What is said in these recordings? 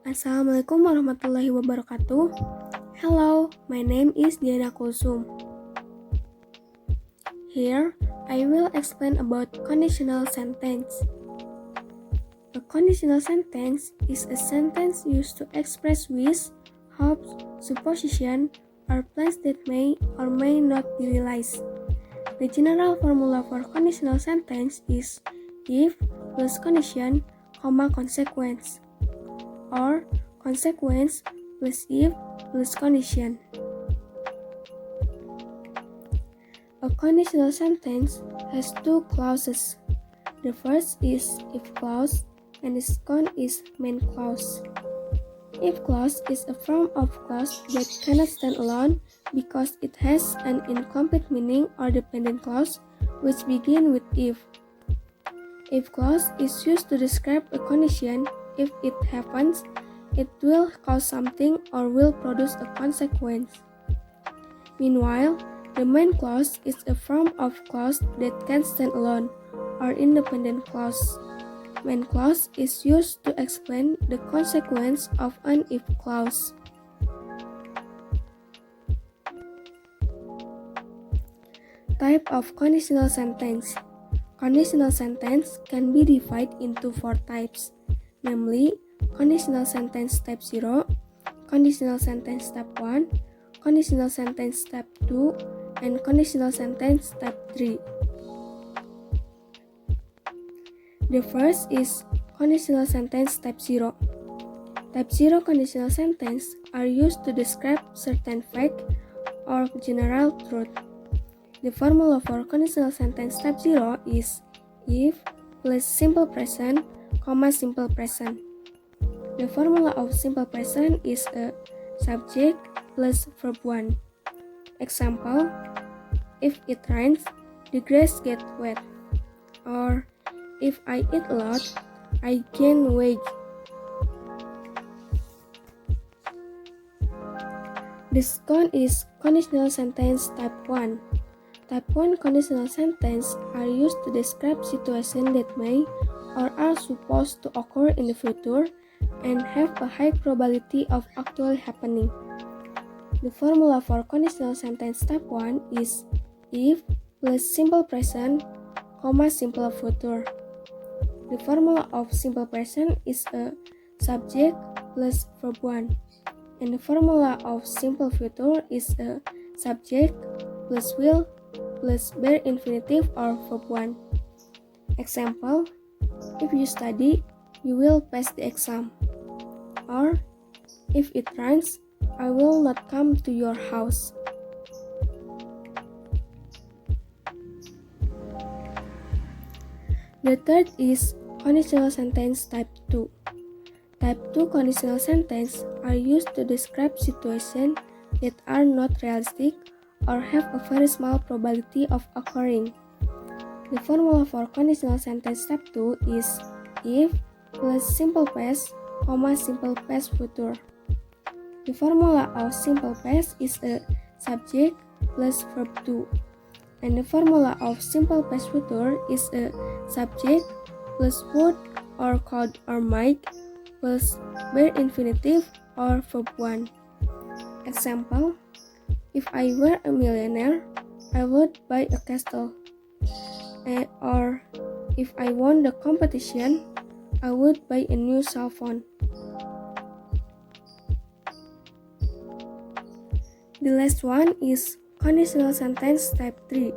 Assalamualaikum warahmatullahi wabarakatuh. Hello, my name is Diana Kulsum. Here, I will explain about conditional sentence. A conditional sentence is a sentence used to express wish, hopes, supposition, or plans that may or may not be realized. The general formula for conditional sentence is if plus condition, consequence, or consequence plus if plus condition. A conditional sentence has two clauses. The first is if clause and the second is main clause. If clause is a form of clause that cannot stand alone because it has an incomplete meaning or dependent clause which begin with if. If clause is used to describe a condition. If it happens, it will cause something or will produce a consequence. Meanwhile, the main clause is a form of clause that can stand alone or independent clause. Main clause is used to explain the consequence of an if clause. Type of conditional sentence. Conditional sentence can be divided into four types, namely conditional sentence type 0, conditional sentence type 1, conditional sentence type 2, and conditional sentence type 3. The first is conditional sentence type 0. Type 0 conditional sentence are used to describe certain fact or general truth. The formula for conditional sentence type 0 is if plus simple present, simple present. The formula of simple present is a subject plus verb 1. Example, if it rains, the grass gets wet. Or, if I eat a lot, I gain weight. The second is conditional sentence type 1. Type 1 conditional sentences are used to describe situations that may or are supposed to occur in the future and have a high probability of actually happening. The formula for conditional sentence type 1 is if plus simple present, simple future. The formula of simple present is a subject plus verb 1, and the formula of simple future is a subject plus will plus bare infinitive or verb 1. Example, if you study, you will pass the exam. Or, if it rains, I will not come to your house. The third is conditional sentence type 2. Type 2 conditional sentences are used to describe situations that are not realistic or have a very small probability of occurring. The formula for conditional sentence type 2 is if plus simple past, simple past future. The formula of simple past is a subject plus verb 2, and the formula of simple past future is a subject plus would or could or might plus bare infinitive or verb 1. Example, if I were a millionaire, I would buy a castle. Or, if I won the competition, I would buy a new cell phone. The last one is conditional sentence type 3.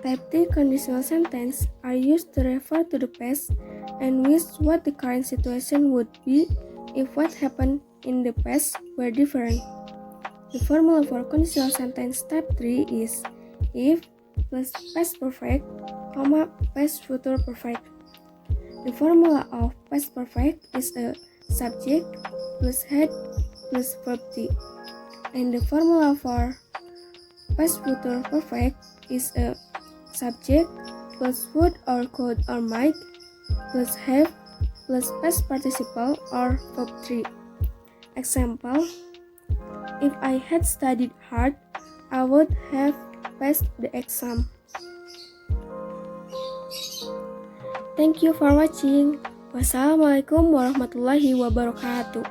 Type 3 conditional sentences are used to refer to the past and with what the current situation would be if what happened in the past were different. The formula for conditional sentence type 3 is if plus past perfect, past future perfect. The formula of past perfect is a subject plus had plus verb T. And the formula for past future perfect is a subject plus would or could or might plus have plus past participle or verb 3. Example, if I had studied hard, I would have passed the exam. Thank you for watching. Wassalamualaikum warahmatullahi wabarakatuh.